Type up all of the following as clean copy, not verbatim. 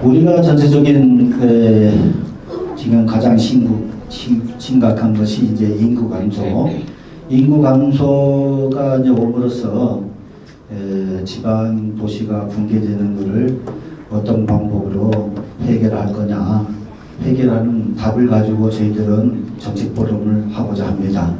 우리가 전체적인 지금 가장 심각한 것이 이제 인구 감소. 인구 감소가 이제 옴으로써 지방 도시가 붕괴되는 것을 어떤 방법으로 해결할 거냐, 해결하는 답을 가지고 저희들은 정책 포럼을 하고자 합니다.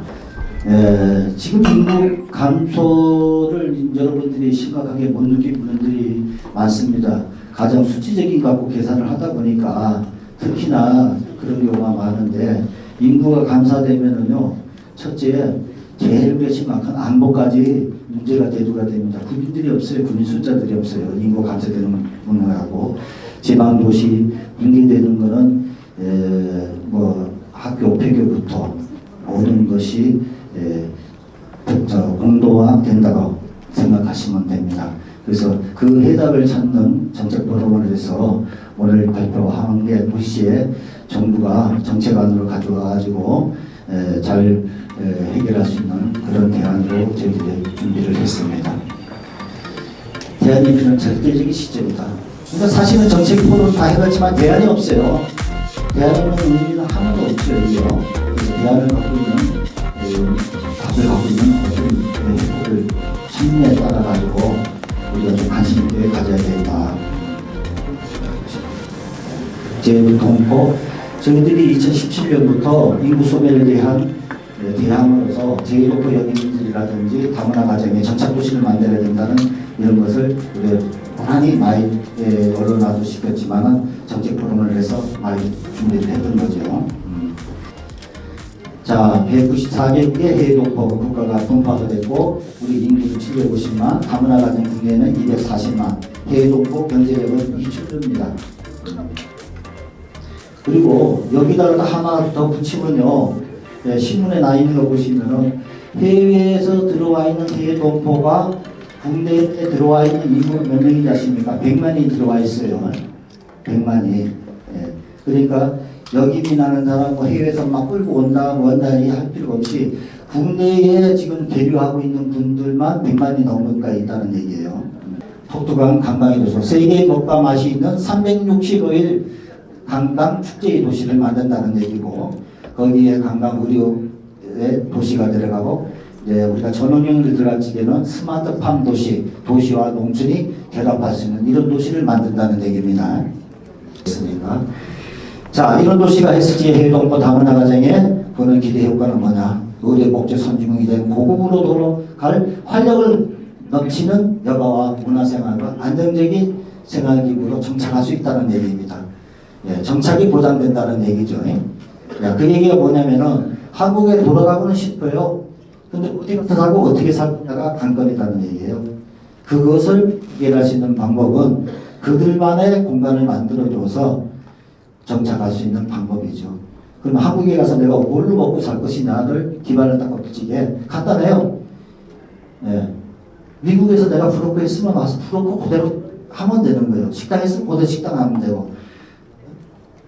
지금 인구 감소를 여러분들이 심각하게 못 느낀 분들이 많습니다. 가장 수치적인 거 갖고 계산을 하다 보니까 특히나 그런 경우가 많은데, 인구가 감소되면은요, 첫째, 제일 심각한 안보까지 문제가 대두가 됩니다. 군인들이 없어요. 군인 숫자들이 없어요. 인구 감소되는 문화하고 지방 도시 붕괴되는 거는 뭐 학교 폐교부터 모든 것이 공도화된다고 생각하시면 됩니다. 그래서 그 해답을 찾는 정책 포럼을 해서 오늘 발표한 게 도시에 정부가 정책안으로 가져와가지고 잘 해결할 수 있는 그런 대안으로 저희들이 준비를 했습니다. 대안이 필요한 절대적인 시점이다. 그러니까 사실은 정책 포럼 다 해봤지만 대안이 없어요. 대안이 없는 의미는 하나도 없죠. 그래서 대안을 갖고 있는 답을 갖고 있는 해법을 참여에 따라 가지고 우리가 좀 관심 있게 가져야 된다. 제일동포 저희들이 2017년부터 인구 소멸에 대한 대항으로서 제1호포 영인들이라든지 다문화 가정에 전착도시를 만들어야 된다는 이런 것을 우리가 고난히 많이 언론화도 시켰지만 정책 포럼을 해서 많이 준비를 했던 거죠. 자, 194개국의 해외동포 국가가 분파가 됐고 우리 인구는 750만, 다문화 가정 국내는 240만, 해외동포 경제력은 2천조입니다. 그리고 여기다가 하나 더 붙이면요, 신문에 나 있는 거 보시면은 해외에서 들어와 있는 해외동포가 국내에 들어와 있는 인구 몇 명이지 아십니까? 100만이 들어와 있어요. 100만이. 그러니까 여기 민하는 사람 뭐 해외에서 막 끌고 온다 할 필요 없이 국내에 지금 계류하고 있는 분들만 100만이 넘을까 있다는 얘기예요. 독특한 관광의 도시, 세계의 먹과 맛이 있는 365일 관광 축제의 도시를 만든다는 얘기고, 거기에 관광 의료의 도시가 들어가고, 우리가 전원형을 들어갈 적에는 스마트팜 도시, 도시와 농촌이 결합할 수 있는 이런 도시를 만든다는 얘기입니다. 그렇습니까? 자, 이런 도시가 했을 때 해외동포 다문화 가정에 보는 기대 효과는 뭐냐? 의료 복지 선진국이 된 고국으로 돌아갈 활력을 넘치는 여가와 문화생활과 안정적인 생활기구로 정착할 수 있다는 얘기입니다. 정착이 보장된다는 얘기죠. 그 얘기가 뭐냐면은 한국에 돌아가고는 싶어요. 근데 어디 가서 살고 어떻게 살 거냐가 관건이라는 얘기예요. 그것을 해결할 수 있는 방법은 그들만의 공간을 만들어줘서 정착할 수 있는 방법이죠. 그럼 한국에 가서 내가 뭘로 먹고 살 것이냐를 기반을 딱 꽂히게 간단해요. 미국에서 내가 브로커 했으면 와서 브로커 그대로 하면 되는 거예요. 식당 했으면 그대로 식당 하면 되고,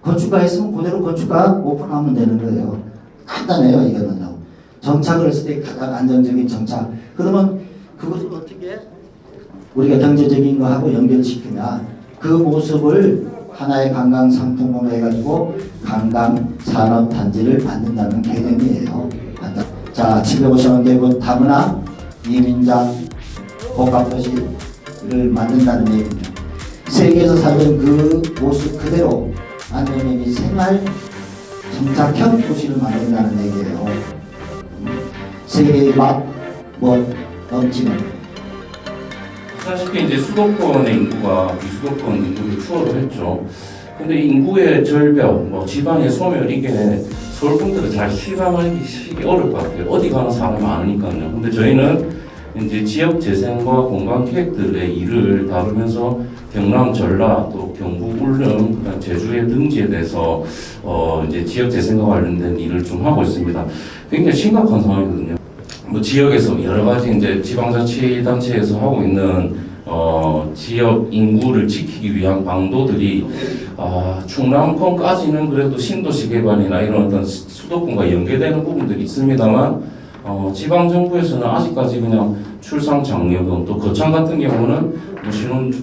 건축가 했으면 그대로 건축가 오픈하면 되는 거예요. 간단해요, 이거는요. 정착을 했을 때 가장 안정적인 정착. 그러면 그것을 어떻게 우리가 경제적인 거하고 연결시키냐. 그 모습을 하나의 관광 상품으로 해가지고 관광 산업단지를 만든다는 개념이에요. 자, 750만 다문화 이민자 복합도시를 만든다는 얘기입니다. 세계에서 살던 그 모습 그대로 안정적인 생활 정착형 도시를 만든다는 얘기예요. 세계의 맛, 넘치는. 아시다시피 이제 수도권의 인구가 비수도권 인구를 추월을 했죠. 근데 인구의 절벽, 지방의 소멸, 이게 서울 분들은 잘 실감하기 어려울 것 같아요. 어디 가는 사람이 많으니까요. 근데 저희는 이제 지역 재생과 공간 계획들의 일을 다루면서 경남, 전라, 또 경북, 울릉, 제주의 등지에 대해서 이제 지역 재생과 관련된 일을 좀 하고 있습니다. 굉장히 심각한 상황이거든요. 지역에서 여러 가지 이제 지방자치단체에서 하고 있는 지역 인구를 지키기 위한 방도들이 충남권까지는 그래도 신도시 개발이나 이런 어떤 수도권과 연계되는 부분들이 있습니다만 지방 정부에서는 아직까지 그냥 출산 장려금, 또 거창 같은 경우는 뭐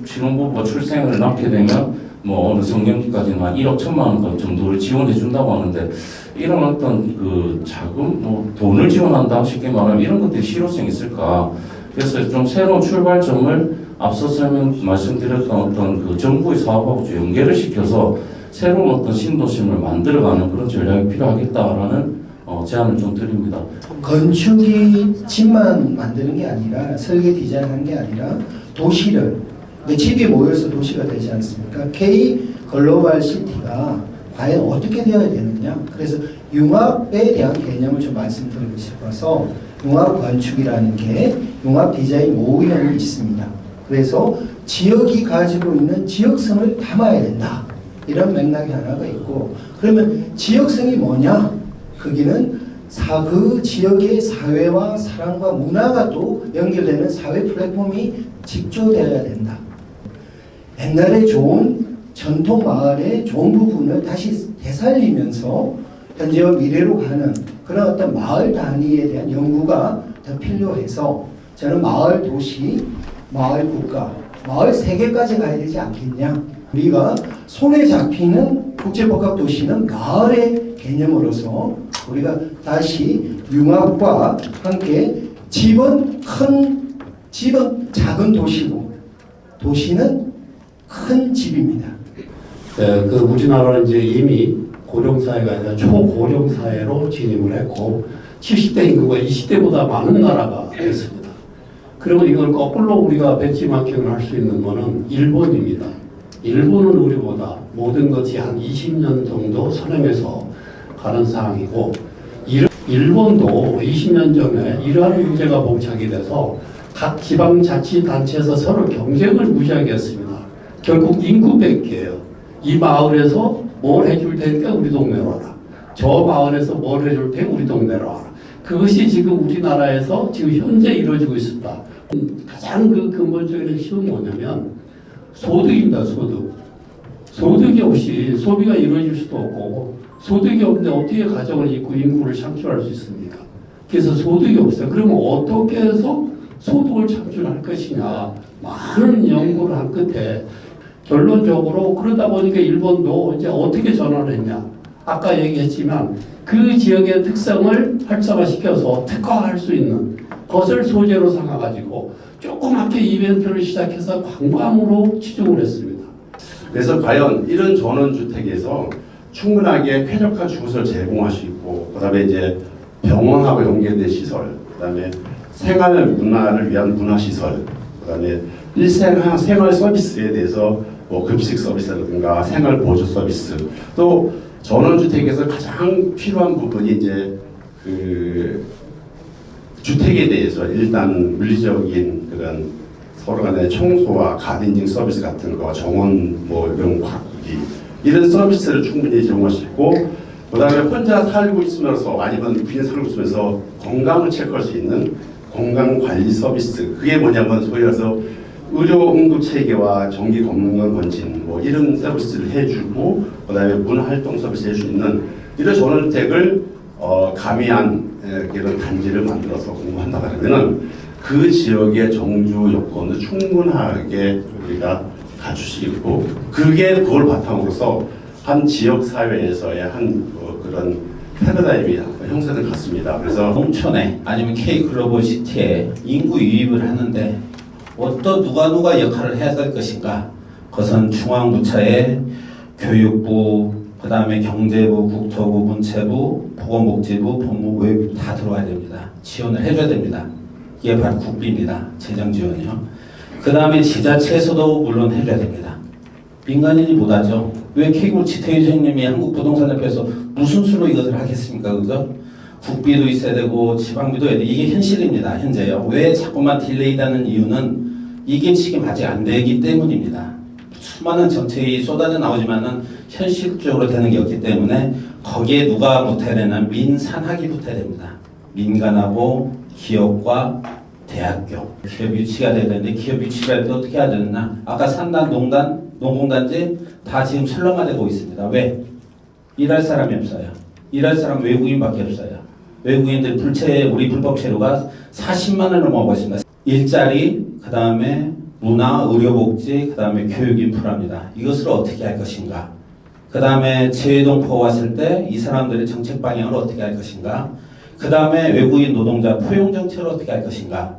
신혼부부가 출생을 낳게 되면 뭐 어느 성년기까지는 한 1억 1천만 원 정도를 지원해 준다고 하는데, 이런 어떤 그 자금, 뭐 돈을 지원한다 쉽게 말하면 이런 것들이 실효성이 있을까? 그래서 좀 새로운 출발점을 앞서 말씀드렸던 어떤 그 정부의 사업하고 좀 연계를 시켜서 새로운 어떤 신도심을 만들어가는 그런 전략이 필요하겠다라는 제안을 좀 드립니다. 건축이 집만 만드는 게 아니라 설계 디자인하는 게 아니라 도시를, 집이 모여서 도시가 되지 않습니까? K 글로벌 시티가 과연 어떻게 되어야 되느냐. 그래서 융합에 대한 개념을 좀 말씀드리고 싶어서 융합 건축이라는 게 융합 디자인 모형이 있습니다. 그래서 지역이 가지고 있는 지역성을 담아야 된다. 이런 맥락이 하나가 있고, 그러면 지역성이 뭐냐? 거기는 그 지역의 사회와 사랑과 문화가 또 연결되는 사회 플랫폼이 직조되어야 된다. 옛날에 좋은 전통 마을의 좋은 부분을 다시 되살리면서 현재와 미래로 가는 그런 어떤 마을 단위에 대한 연구가 더 필요해서 저는 마을 도시, 마을 국가, 마을 세계까지 가야 되지 않겠냐. 우리가 손에 잡히는 국제복합 도시는 마을의 개념으로서 우리가 다시 융합과 함께 집은 작은 도시고 도시는 큰 집입니다. 그 우리나라는 이제 이미 고령사회가 아니라 초고령사회로 진입을 했고 70대 인구가 20대보다 많은 나라가 됐습니다. 그러면 이걸 거꾸로 우리가 벤치마킹을 할 수 있는 것은 일본입니다. 일본은 우리보다 모든 것이 한 20년 정도 선행해서 가는 상황이고, 일본도 20년 전에 이러한 문제가 봉착이 돼서 각 지방자치단체에서 서로 경쟁을 무지하게 했습니다. 결국 인구 뺏기예요. 이 마을에서 뭘 해줄 테니까 우리 동네로 와라. 저 마을에서 뭘 해줄 테니까 우리 동네로 와라. 그것이 지금 우리나라에서 지금 현재 이루어지고 있습니다. 가장 그 근본적인 핵심은 뭐냐면 소득입니다. 소득이 없이 소비가 이루어질 수도 없고, 소득이 없는데 어떻게 가정을 잇고 인구를 창출할 수 있습니까? 그래서 소득이 없어요. 그러면 어떻게 해서 소득을 창출할 것이냐. 많은 연구를 한 끝에 결론적으로 그러다 보니까 일본도 이제 어떻게 전환을 했냐. 아까 얘기했지만 그 지역의 특성을 활성화시켜서 특화할 수 있는 것을 소재로 삼아가지고 조그맣게 이벤트를 시작해서 관광으로 치중을 했습니다. 그래서 과연 이런 전원주택에서 충분하게 쾌적한 주거를 제공할 수 있고, 그다음에 이제 병원하고 연계된 시설, 그다음에 생활 문화를 위한 문화 시설, 그다음에 생활 서비스에 대해서 뭐 급식 서비스라든가 생활 보조 서비스, 또 전원주택에서 가장 필요한 부분이 이제 그 주택에 대해서 일단 물리적인 그런 서로 간의 청소와 가든징 서비스 같은 거, 정원 뭐 이런 가꾸기, 이런 서비스를 충분히 제공할 수 있고, 그다음에 혼자 살고 있으면서 아니면 부인 살고 있으면서 건강을 체크할 수 있는 건강 관리 서비스, 그게 뭐냐면 소위 말해서 의료 응급 체계와 정기 건강 검진 뭐 이런 서비스를 해주고, 그다음에 문화활동 서비스 해줄 수 있는 이런 전원주택을 가미한 이런 단지를 만들어서 공부한다 그러면은 그 지역의 정주 요건을 충분하게 우리가 갖출 수 있고, 그걸 바탕으로서 한 지역 사회에서의 한 그런 패러다임이 형성될 것 같습니다. 그래서 농촌에 아니면 K 글로벌 시티에 인구 유입을 하는데 어떤 누가 역할을 해야 될 것인가? 그것은 중앙부처의 교육부, 그 다음에 경제부, 국토부, 문체부, 보건복지부, 법무부, 외교부 다 들어와야 됩니다. 지원을 해줘야 됩니다. 이게 바로 국비입니다. 재정 지원이요. 그 다음에 지자체에서도 물론 해줘야 됩니다. 민간인이 못하죠. 왜 K그룹 지태희 선생님이 한국부동산협회에서 무슨 수로 이것을 하겠습니까? 그죠? 국비도 있어야 되고 지방비도 해야 돼. 이게 현실입니다. 현재요. 왜 자꾸만 딜레이되는 이유는 이게 지금 아직 안 되기 때문입니다. 수많은 정책이 쏟아져 나오지만은 현실적으로 되는 게 없기 때문에 거기에 누가 붙어야 되냐면 민산학이 붙어야 됩니다. 민간하고 기업과 대학교. 기업 유치가 돼야 되는데 기업 유치가 될 때 어떻게 해야 되느냐. 아까 산단, 농단, 농공단지 다 지금 설렁화되고 있습니다. 왜? 일할 사람이 없어요. 일할 사람 외국인밖에 없어요. 외국인들 우리 불법 체류가 40만을 넘어가고 있습니다. 일자리, 그 다음에 문화, 의료복지, 그 다음에 교육 인프라입니다. 이것을 어떻게 할 것인가? 그 다음에 재외동포가 왔을 때 이 사람들의 정책 방향을 어떻게 할 것인가? 그 다음에 외국인 노동자 포용 정책을 어떻게 할 것인가?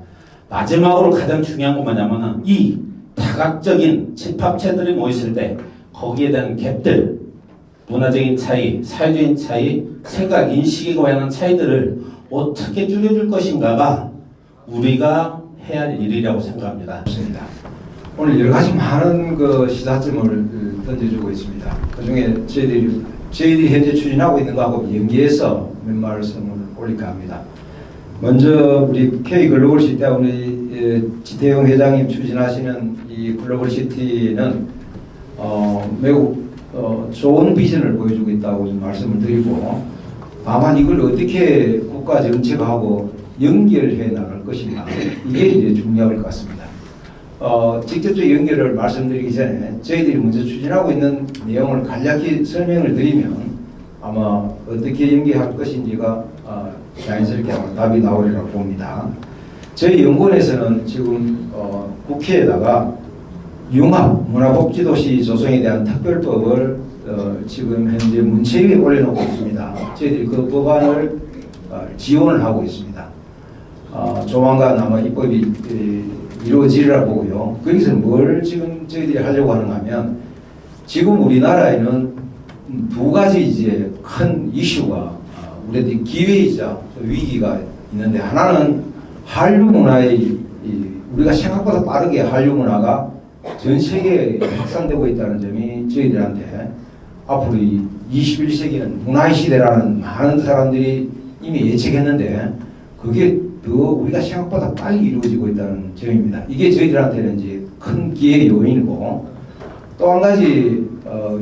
마지막으로 가장 중요한 건 뭐냐면은 이 다각적인 집합체들이 모였을 때 거기에 대한 갭들, 문화적인 차이, 사회적인 차이, 생각, 인식에 관한 차이들을 어떻게 줄여줄 것인가가 우리가 해야 할 일이라고 생각합니다. 오늘 여러 가지 많은 그 시사점을 던져주고 있습니다. 그 중에 저희들이 현재 추진하고 있는 것하고 연계해서 몇 말씀을 올릴까 합니다. 먼저 우리 K 글로벌 시티와 우리 지태용 회장님 추진하시는 이 글로벌 시티는 매우 좋은 비전을 보여주고 있다고 좀 말씀을 드리고, 다만 이걸 어떻게 국가 정책하고 연결해 나갈 것인가, 이게 이제 중요할 것 같습니다. 직접적 연결을 말씀드리기 전에 저희들이 먼저 추진하고 있는 내용을 간략히 설명을 드리면 아마 어떻게 연계할 것인지가 자연스럽게 아마 답이 나오리라고 봅니다. 저희 연구원에서는 지금 국회에다가 융합 문화복지도시 조성에 대한 특별법을 지금 현재 문체위에 올려놓고 있습니다. 저희들이 그 법안을 지원을 하고 있습니다. 조만간 아마 입법이 이루어지리라 보고요. 거기서 뭘 지금 저희들이 하려고 하는가 하면, 지금 우리나라에는 두 가지 이제 큰 이슈가 우리한테 기회이자 위기가 있는데, 하나는 한류 문화의 우리가 생각보다 빠르게 한류 문화가 전 세계에 확산되고 있다는 점이 저희들한테 앞으로 이 21세기는 문화의 시대라는 많은 사람들이 이미 예측했는데 그게 더 우리가 생각보다 빨리 이루어지고 있다는 점입니다. 이게 저희들한테는 이제 큰 기회 요인이고, 또 한 가지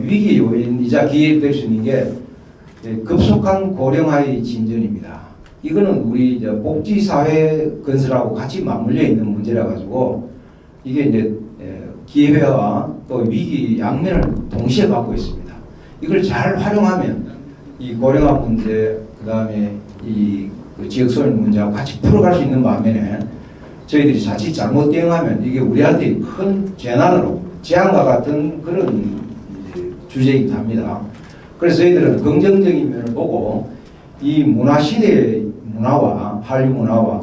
위기 요인이자 기회 될 수 있는 게 급속한 고령화의 진전입니다. 이거는 우리 이제 복지사회 건설하고 같이 맞물려 있는 문제라 가지고 이게 이제 기회와 또 위기 양면을 동시에 갖고 있습니다. 이걸 잘 활용하면 이 고령화 문제, 그 다음에 이 지역소멸 문제하고 같이 풀어갈 수 있는 반면에 저희들이 자칫 잘못 대응하면 이게 우리한테 큰 재난으로, 재앙과 같은 그런 주제이기도 합니다. 그래서 저희들은 긍정적인 면을 보고 이 문화시대의 문화와 한류 문화와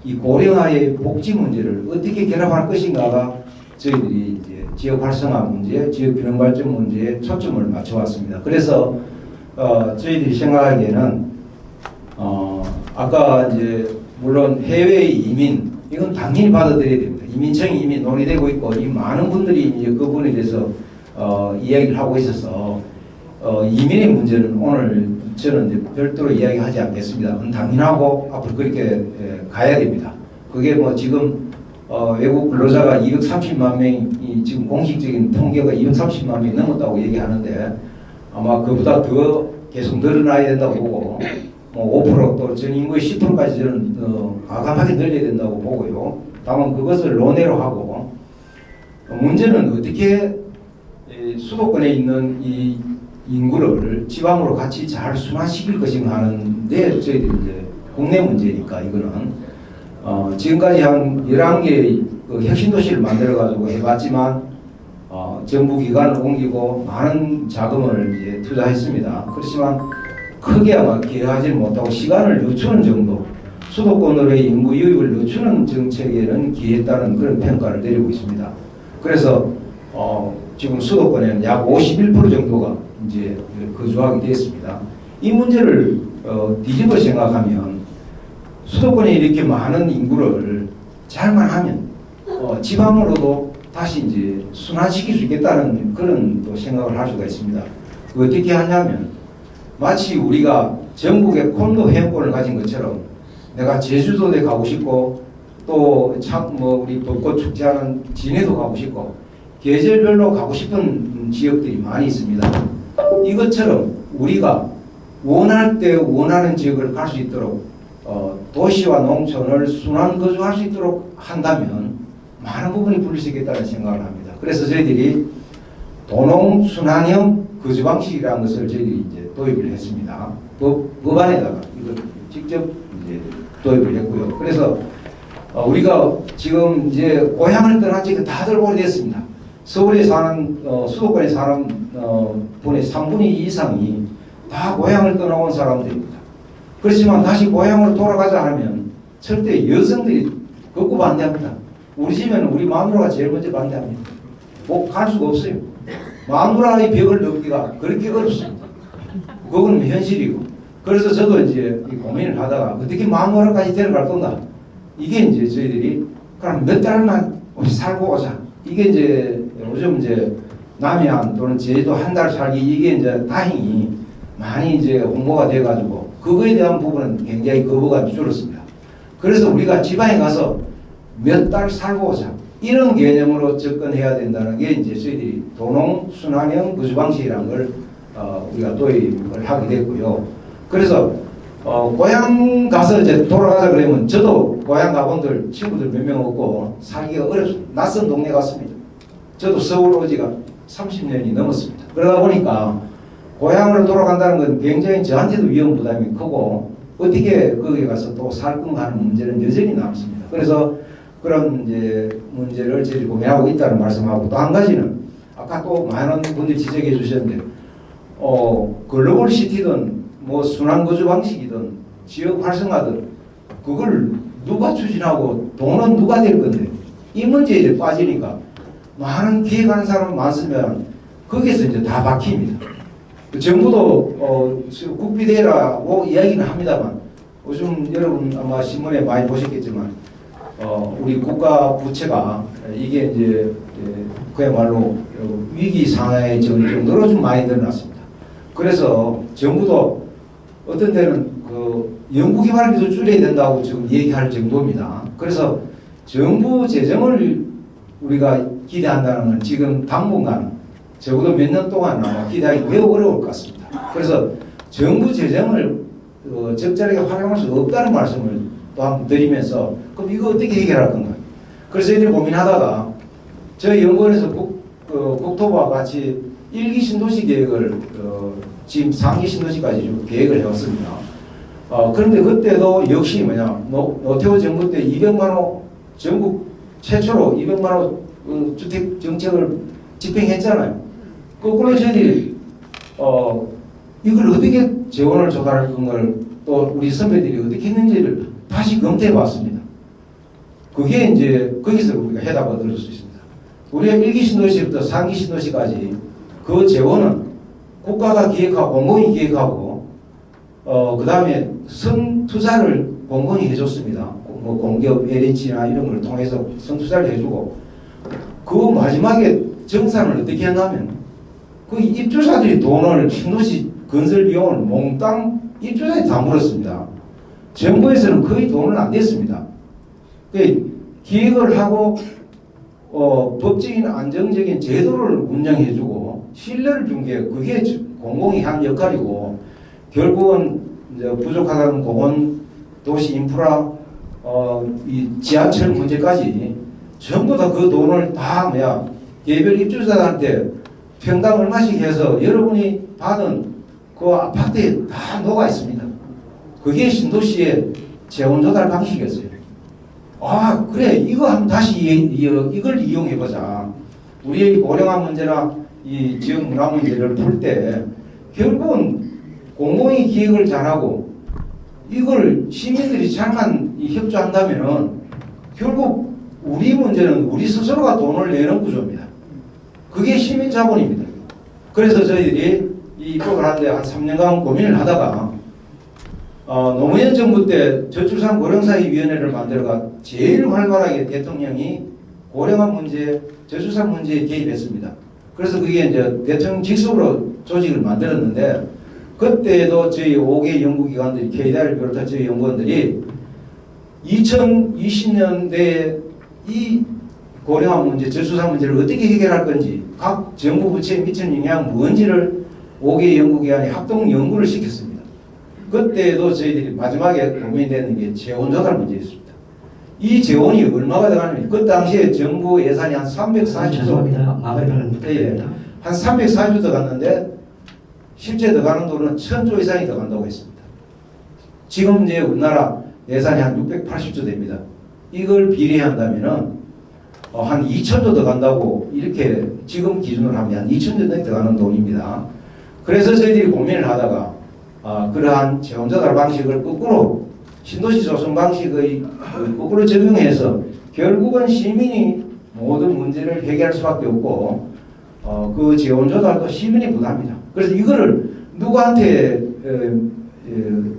이 고령화의 복지 문제를 어떻게 결합할 것인가가 저희들이 이제 지역 활성화 문제, 지역 균형 발전 문제에 초점을 맞춰왔습니다. 그래서 저희들이 생각하기에는 아까 이제 물론 해외 이민, 이건 당연히 받아들여야 됩니다. 이민청이 이미 논의되고 있고 이 많은 분들이 이제 그 부분에 대해서 이야기를 하고 있어서 이민의 문제는 오늘 저는 이제 별도로 이야기하지 않겠습니다. 그건 당연하고 앞으로 그렇게 가야 됩니다. 그게 뭐 지금 외국 근로자가 230만 명이 지금 공식적인 통계가 230만 명이 넘었다고 얘기하는데 아마 그보다 더 계속 늘어나야 된다고 보고, 뭐 5% 또 전 인구의 10%까지 저는 과감하게 늘려야 된다고 보고요. 다만 그것을 논외로 하고, 문제는 어떻게 수도권에 있는 이 인구를 지방으로 같이 잘 순환시킬 것인가 하는데 저희들이 이제 국내 문제니까 이거는 지금까지 한 11개의 그 혁신도시를 만들어가지고 해봤지만 정부기관을 옮기고 많은 자금을 이제 투자했습니다. 그렇지만 크게 아마 기여하지 못하고 시간을 늦추는 정도, 수도권으로의 인구 유입을 늦추는 정책에는 기여했다는 그런 평가를 내리고 있습니다. 그래서 지금 수도권에는 약 51% 정도가 이제 거주하게 되었습니다. 이 문제를 뒤집어 생각하면 수도권에 이렇게 많은 인구를 잘만 하면 지방으로도 다시 이제 순환시킬 수 있겠다는 그런 또 생각을 할 수가 있습니다. 어떻게 하냐면 마치 우리가 전국에 콘도 회원권을 가진 것처럼 내가 제주도에 가고 싶고 또 참 뭐 우리 벚꽃 축제하는 진해도 가고 싶고 계절별로 가고 싶은 지역들이 많이 있습니다. 이것처럼 우리가 원할 때 원하는 지역을 갈 수 있도록 도시와 농촌을 순환 거주할 수 있도록 한다면 많은 부분이 풀릴 수 있겠다는 생각을 합니다. 그래서 저희들이 도농 순환형 거주 방식이라는 것을 저희들이 이제 도입을 했습니다. 법안에다가 이걸 직접 이제 도입을 했고요. 그래서 우리가 지금 이제 고향을 떠난 지가 다들 오래됐습니다. 서울에 사는 수도권에 사는 분의 3분의 2 이상이 다 고향을 떠나온 사람들입니다. 그렇지만 다시 고향으로 돌아가자 하면 절대 여성들이 극구 반대합니다. 우리 집에는 우리 마누라가 제일 먼저 반대합니다. 뭐 갈 수가 없어요. 마누라의 벽을 넘기가 그렇게 어렵습니다. 그건 현실이고. 그래서 저도 이제 이 고민을 하다가 어떻게 마누라까지 데려갈 건가. 이게 이제 저희들이 그럼 몇 달만 우리 살고 오자. 이게 이제 요즘 이제 남해안 또는 제주도 한 달 살기 이게 이제 다행히 많이 이제 홍보가 돼가지고 그거에 대한 부분은 굉장히 거부감이 줄었습니다. 그래서 우리가 지방에 가서 몇 달 살고 오자. 이런 개념으로 접근해야 된다는 게 이제 저희들이 도농 순환형 거주 방식이라는 걸 우리가 도입을 하게 됐고요. 그래서 고향 가서 이제 돌아가자 그러면 저도 고향 가본들 친구들 몇 명 없고 살기가 어렵습니다. 낯선 동네 같습니다. 저도 서울 온 지가 30년이 넘었습니다. 그러다 보니까 고향으로 돌아간다는 건 굉장히 저한테도 위험 부담이 크고 어떻게 거기 가서 또 살 건가 하는 문제는 여전히 남습니다. 그래서 그런 이제 문제를 저희들이 고민하고 있다는 말씀하고 또 한 가지는 아까 또 많은 분들이 지적해 주셨는데 글로벌 시티든 뭐 순환 거주 방식이든 지역 활성화든 그걸 누가 추진하고 돈은 누가 될 건데 이 문제에 빠지니까 많은 기획하는 사람 많으면 거기에서 이제 다 박힙니다. 정부도 국비대라고 이야기는 합니다만 요즘 여러분 아마 신문에 많이 보셨겠지만 우리 국가 부채가 이게 이제 그야말로 위기 상황에 질 정도로 좀 많이 늘어났습니다. 그래서 정부도 어떤 데는 그 연구개발비도 줄여야 된다고 지금 얘기할 정도입니다. 그래서 정부 재정을 우리가 기대한다는 건 지금 당분간 적어도 몇 년 동안 아마 기대하기 매우 어려울 것 같습니다. 그래서 정부 재정을 적절하게 활용할 수 없다는 말씀을 또 한번 드리면서 그럼 이거 어떻게 해결할 건가? 그래서 저희들이 고민하다가 저희 연구원에서 국토부와 같이 1기 신도시 계획을 지금 3기 신도시까지 좀 계획을 해왔습니다. 그런데 그때도 역시 노태우 정부 때 200만호 전국 최초로 200만호 주택 정책을 집행했잖아요. 거꾸로 저희들이 이걸 어떻게 재원을 조달할 건가를 또 우리 선배들이 어떻게 했는지를 다시 검토해 봤습니다. 그게 이제 거기서 우리가 해답을 얻을 수 있습니다. 우리가 1기 신도시부터 3기 신도시까지 그 재원은 국가가 기획하고 공공이 기획하고 그 다음에 선투자를 공공이 해줬습니다. 뭐 공기업 LH나 이런 걸 통해서 선투자를 해주고 그 마지막에 정산을 어떻게 했냐면 그 입주자들이 돈을 신도시 건설 비용을 몽땅 입주자에 다 물었습니다. 정부에서는 거의 돈을 안 냈습니다. 기획을 하고 법적인 안정적인 제도를 운영해주고 신뢰를 준 게 그게 공공이 한 역할이고 결국은 이제 부족하다는 공원 도시 인프라 이 지하철 문제까지 전부 다 그 돈을 다 개별 입주자들한테 평당 얼마씩 해서 여러분이 받은 그 아파트에 다 녹아 있습니다. 그게 신도시의 재원 조달 방식이었어요. 아 그래 이거 한번 다시 이걸 이용해보자. 우리의 고령화 문제나 이 지역 문화 문제를 풀 때 결국은 공공이 기획을 잘하고 이걸 시민들이 잘만 협조한다면은 결국 우리 문제는 우리 스스로가 돈을 내는 구조입니다. 그게 시민 자본입니다. 그래서 저희들이 이 입법을 하는데 한 3년간 고민을 하다가 노무현 정부 때 저출산 고령사회위원회를 만들어가 제일 활발하게 대통령이 고령화 문제, 저출산 문제에 개입했습니다. 그래서 그게 이제 대통령 직속으로 조직을 만들었는데 그때도 저희 5개 연구기관들이 KDR을 비롯한 저희 연구원들이 2020년대에 이 고령화 문제, 저출산 문제를 어떻게 해결할 건지 각 정부 부처에 미치는 영향은 뭔지를 5개 연구기관이 합동 연구를 시켰습니다. 그때도 저희들이 마지막에 고민되는 게 재원 조달 문제였습니다. 이 재원이 얼마가 들어가냐면 그 당시에 정부 예산이 한 340조 죄송합니다. 마무리를 예, 한 340조 들어갔는데 실제 들어가는 돈은 1000조 이상이 들어간다고 했습니다. 지금 이제 우리나라 예산이 한 680조 됩니다. 이걸 비례한다면은 한 2천조 더 간다고 이렇게 지금 기준으로 하면 한 2천조 더 가는 돈입니다. 그래서 저희들이 고민을 하다가 그러한 재원조달 방식을 거꾸로 신도시 조성 방식의 거꾸로 적용해서 결국은 시민이 모든 문제를 해결할 수밖에 없고 그 재원조달도 시민이 부담합니다. 그래서 이거를 누구한테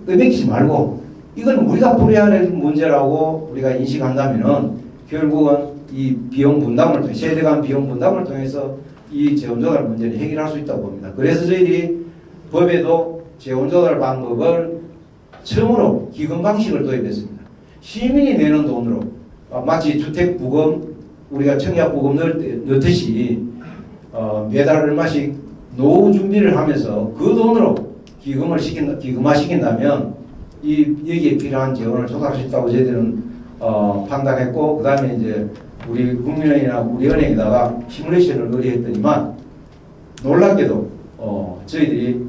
떠넘기지 말고 이건 우리가 풀어야 할 문제라고 우리가 인식한다면은 결국은 이 비용 분담을 통해 세대 간 비용 분담을 통해서 이 재원조달 문제를 해결할 수 있다고 봅니다. 그래서 저희들이 법에도 재원조달 방법을 처음으로 기금 방식을 도입했습니다. 시민이 내는 돈으로 마치 주택부금 우리가 청약부금 넣듯이 매달 얼마씩 노후 준비를 하면서 그 돈으로 기금화시킨다면 여기에 필요한 재원을 조달할 수 있다고 저희들은 판단했고 그 다음에 이제 우리 국민은행이나 우리 은행에다가 시뮬레이션을 의뢰했더니만 놀랍게도 저희들이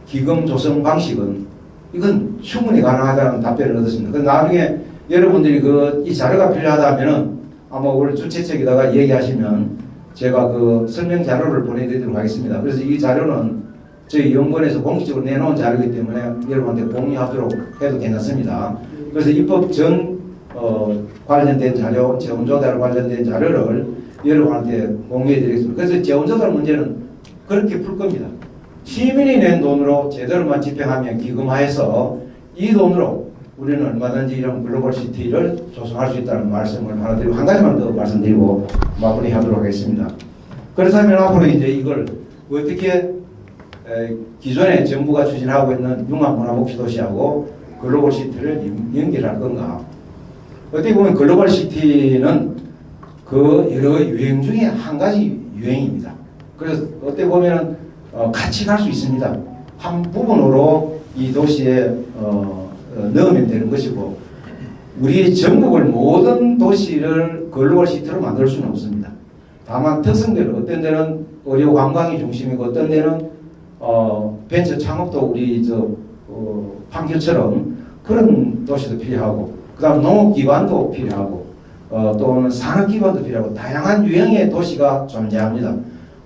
기금 조성 방식은 이건 충분히 가능하다는 답변을 얻었습니다. 그 나중에 여러분들이 이 자료가 필요하다면은 아마 오늘 주최 측에다가 얘기하시면 제가 그 설명 자료를 보내드리도록 하겠습니다. 그래서 이 자료는 저희 연구원에서 공식적으로 내놓은 자료이기 때문에 여러분한테 공유하도록 해도 괜찮습니다. 그래서 입법 전 관련된 자료, 재원조달 관련된 자료를 여러분한테 공유해드리겠습니다. 그래서 재원조달 문제는 그렇게 풀 겁니다. 시민이 낸 돈으로 제대로만 집행하면 기금화해서 이 돈으로 우리는 얼마든지 이런 글로벌 시티를 조성할 수 있다는 말씀을 하나 드리고 한 가지만 더 말씀드리고 마무리하도록 하겠습니다. 그렇다면 앞으로 이제 이걸 어떻게 기존에 정부가 추진하고 있는 융합문화복지도시하고 글로벌 시티를 연결할 건가? 어떻게 보면 글로벌 시티는 그 여러 유행 중에 한 가지 유행입니다. 그래서 어떻게 보면 같이 갈 수 있습니다. 한 부분으로 이 도시에 넣으면 되는 것이고 우리 전국을 모든 도시를 글로벌 시티로 만들 수는 없습니다. 다만 특성대로 어떤 데는 의료 관광이 중심이고 어떤 데는 벤처 창업도 우리 판교처럼 그런 도시도 필요하고 그다음 농업기반도 필요하고 또는 산업기반도 필요하고 다양한 유형의 도시가 존재합니다.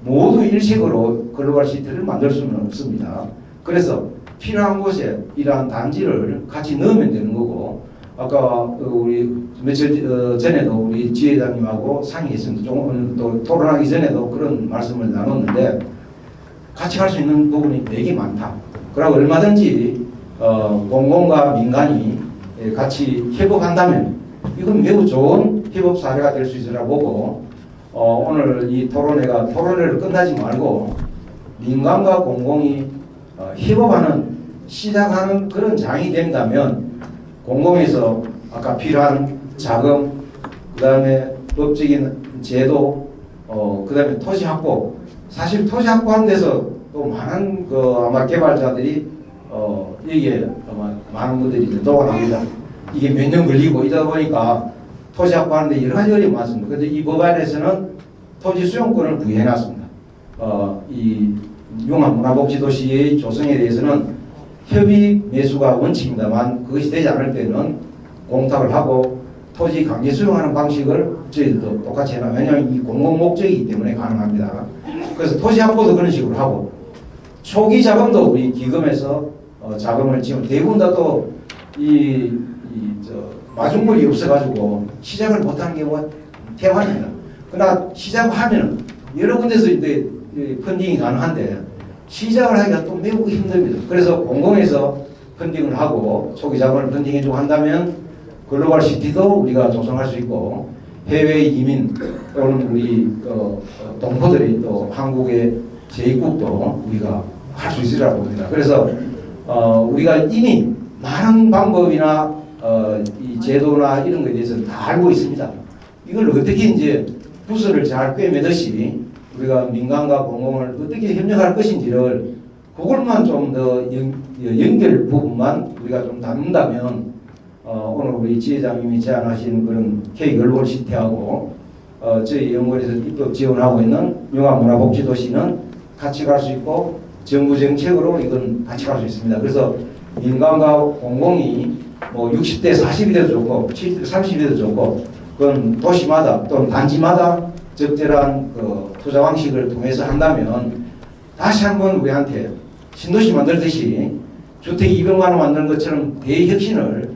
모두 일식으로 글로벌 시티를 만들 수는 없습니다. 그래서 필요한 곳에 이러한 단지를 같이 넣으면 되는 거고 아까 우리 며칠 전에도 우리 지회장님하고 상의했습니다. 조금 또 토론하기 전에도 그런 말씀을 나눴는데 같이 갈 수 있는 부분이 되게 많다. 그리고 얼마든지 공공과 민간이 같이 협업한다면 이건 매우 좋은 협업 사례가 될 수 있으라 보고 오늘 이 토론회를 끝나지 말고 민간과 공공이 협업하는 시작하는 그런 장이 된다면 공공에서 아까 필요한 자금 그 다음에 법적인 제도 그 다음에 토지 확보 사실 토지 확보하는 데서 또 많은 아마 개발자들이 여기에 아마 많은 분들이 녹아납니다. 이게 몇 년 걸리고 이러다 보니까 토지 확보하는데 여러 가지 어려움이 많습니다. 그런데 이 법안에서는 토지 수용권을 부여해놨습니다. 이 융합문화복지도시의 조성에 대해서는 협의 매수가 원칙입니다만 그것이 되지 않을 때는 공탁을 하고 토지 강제 수용하는 방식을 저희들도 똑같이 해놔. 왜냐하면 이 공공 목적이기 때문에 가능합니다. 그래서 토지 확보도 그런 식으로 하고 초기 자금도 우리 기금에서 자금을 지금 대부분 다 또 마중물이 없어가지고 시작을 못하는 경우가 태반입니다. 그러나 시작하면 여러 군데서 이제 펀딩이 가능한데 시작을 하기가 또 매우 힘듭니다. 그래서 공공에서 펀딩을 하고 초기 자금을 펀딩해주고 한다면 글로벌 시티도 우리가 조성할 수 있고 해외 이민 또는 우리 동포들이 또 한국의 재입국도 우리가 할 수 있으리라고 봅니다. 그래서 우리가 이미 많은 방법이나 이 제도나 이런 것에 대해서 다 알고 있습니다. 이걸 어떻게 이제 부서를 잘 꿰매듯이 우리가 민간과 공공을 어떻게 협력할 것인지를 그걸만 좀 더 연결 부분만 우리가 좀 다룬다면 오늘 우리 지회장님이 제안하신 그런 K 글로벌 시티하고 저희 연구원에서 입법 지원하고 있는 융합문화복지도시는 같이 갈 수 있고 정부 정책으로 이건 같이 갈 수 있습니다. 그래서 민간과 공공이 뭐 60대 40이 돼도 좋고 70대 30이 돼도 좋고 그건 도시마다 또는 단지마다 적절한 그 투자 방식을 통해서 한다면 다시 한번 우리한테 신도시 만들듯이 주택 200만 원 만드는 것처럼 대혁신을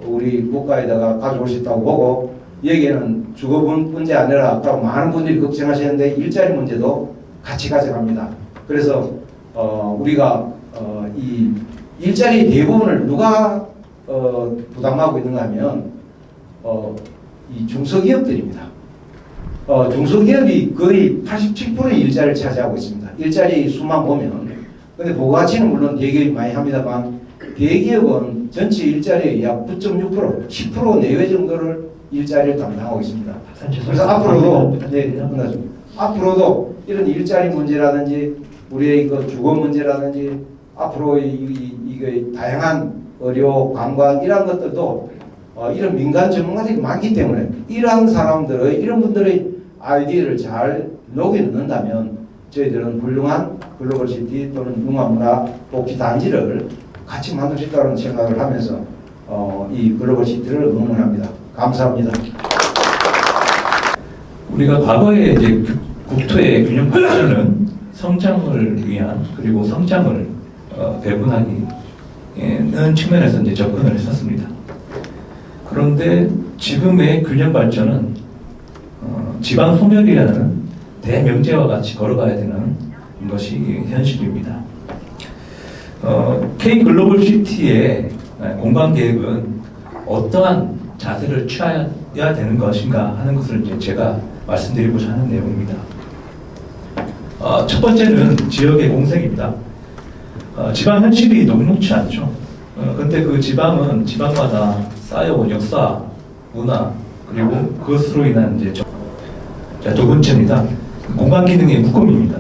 우리 국가에다가 가져올 수 있다고 보고 여기에는 주거 문제 아니라 아까 많은 분들이 걱정하셨는데 일자리 문제도 같이 가져갑니다. 그래서 우리가 이 일자리 대부분을 누가 부담하고 있는가 하면 이 중소기업들입니다. 중소기업이 거의 87%의 일자리를 차지하고 있습니다. 일자리 수만 보면. 근데 부가가치는 물론 대기업이 많이 합니다만 대기업은 전체 일자리의 약 9.6%, 10% 내외 정도를 일자리를 담당하고 있습니다. 그래서 앞으로도 앞으로도 이런 일자리 문제라든지 우리의 그 주거 문제라든지 앞으로 이게 다양한 의료, 관광 이런 것들도 이런 민간 전문가들이 많기 때문에 이러한 사람들의 이런 분들의 아이디어를 잘 녹여 넣는다면 저희들은 훌륭한 글로벌시티 또는 융합문화 복지 단지를 같이 만들 수 있다는 생각을 하면서 이 글로벌시티를 응원합니다. 감사합니다. 우리가 과거에 이제 국토의 균형 발전은 성장을 위한 그리고 성장을 배분하기는 측면에서 이제 접근을 했었습니다. 그런데 지금의 균형 발전은 지방 소멸이라는 대명제와 같이 걸어가야 되는 것이 현실입니다. K 글로벌 시티의 공간 계획은 어떠한 자세를 취해야 되는 것인가 하는 것을 이제 제가 말씀드리고자 하는 내용입니다. 첫 번째는 지역의 공생입니다. 지방 현실이 녹록지 않죠. 근데 그 지방은 지방마다 쌓여온 역사, 문화, 그리고 그것으로 인한 이제 자, 두 번째입니다. 공간 기능의 묶음입니다.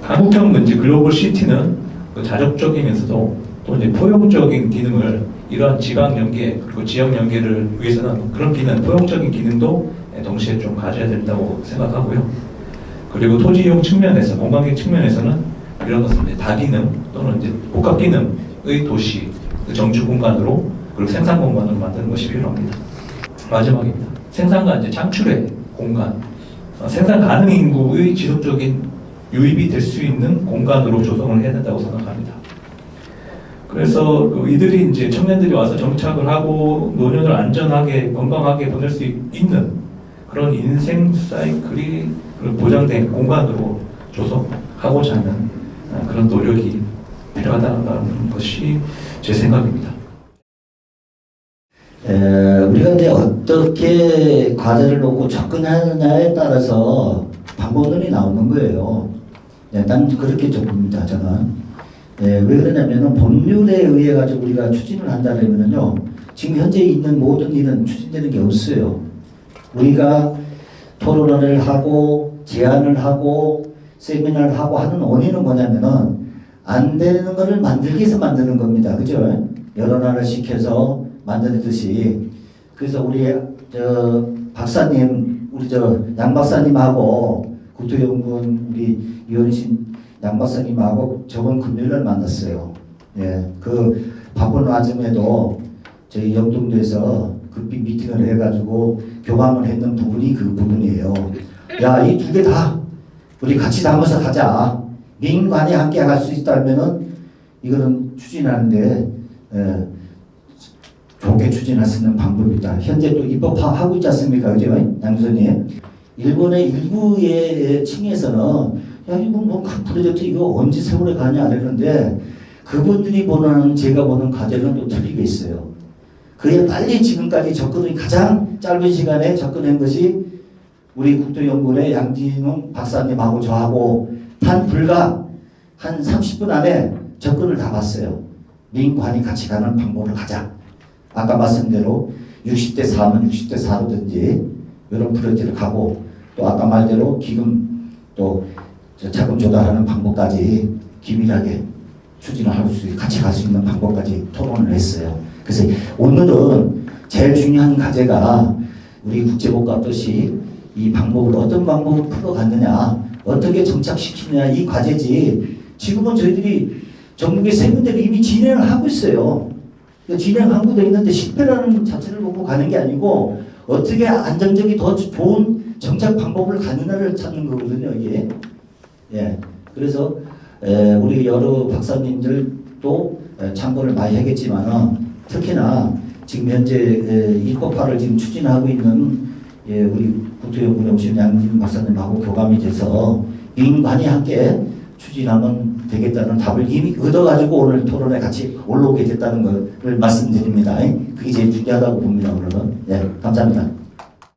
한국형 이제 글로벌 시티는 그 자력적이면서도 또 이제 포용적인 기능을 이러한 지방 연계 그리고 지역 연계를 위해서는 그런 기능, 포용적인 기능도 동시에 좀 가져야 된다고 생각하고요. 그리고 토지 이용 측면에서, 공간계 측면에서는 이런 것을 이제 다기능 또는 이제 복합 기능의 도시, 그 정주 공간으로 그리고 생산 공간으로 만드는 것이 필요합니다. 마지막입니다. 생산과 이제 창출의 공간, 생산 가능 인구의 지속적인 유입이 될 수 있는 공간으로 조성을 해야 된다고 생각합니다. 그래서 이들이 이제 청년들이 와서 정착을 하고 노년을 안전하게 건강하게 보낼 수 있는 그런 인생 사이클이 보장된 공간으로 조성하고자 하는 그런 노력이 필요하다는 것이 제 생각입니다. 우리가 이제 어떻게 과제를 놓고 접근하느냐에 따라서 방법론이 나오는 거예요. 난 그렇게 봅니다, 저는. 왜 그러냐면은 법률에 의해 가지고 우리가 추진을 한다면은요, 지금 현재 있는 모든 일은 추진되는 게 없어요. 우리가 토론을 하고 제안을 하고 세미나를 하고 하는 원인은 뭐냐면은 안 되는 거를 만들기 위해서 만드는 겁니다. 그죠? 여론화를 시켜서 만드듯이. 그래서 우리 박사님, 우리 양 박사님하고 국토연구원 우리 이현신 양 박사님하고 저번 금요일날 만났어요. 예, 그 바쁜 와중에도 저희 영동도에서 급히 미팅을 해가지고 교감을 했는 부분이 그 부분이에요. 야, 이 두 개 다 우리 같이 담아서 가자. 민관이 함께 갈 수 있다면은 이거는 추진하는데 좋게 추진할 수 있는 방법이다. 현재 또 입법화하고 있지 않습니까? 그죠? 양 교수님. 일본의 일부의 층에서는 야, 이거 뭐 큰 프로젝트 이거 언제 세월에 가냐 이러는데 그분들이 보는 제가 보는 과제는 또 틀리게 있어요. 그에 빨리 지금까지 접근이 가장 짧은 시간에 접근한 것이 우리 국토연구원의 양진웅 박사님하고 저하고 단 불과 한 30분 안에 접근을 다 봤어요. 민관이 같이 가는 방법을 가자. 아까 말씀대로 60대 4면 60대 4로든지 이런 프로젝트를 가고 또 아까 말대로 기금 또 자금 조달하는 방법까지 기밀하게 추진을 할 수, 같이 갈 수 있는 방법까지 토론을 했어요. 그래서 오늘은 제일 중요한 과제가 우리 국제법과 뜻이 이 방법을 어떤 방법을 풀어갔느냐, 어떻게 정착시키느냐 이 과제지. 지금은 저희들이 전국의 세 군데를 이미 진행을 하고 있어요. 진행하고 돼 있는데 실패라는 것 자체를 보고 가는 게 아니고 어떻게 안정적이 더 좋은 정착 방법을 가느냐를 찾는 거거든요, 이게. 예. 그래서 우리 여러 박사님들도 참고를 많이 하겠지만은 특히나 지금 현재 입법화를 지금 추진하고 있는 우리 국토연구원에 오신 양진 박사님하고 교감이 돼서 민관이 함께 추진하면 되겠다는 답을 이미 얻어가지고 오늘 토론에 같이 올라오게 됐다는 것을 말씀드립니다. 그게 제일 중요하다고 봅니다, 오늘은. 네, 감사합니다.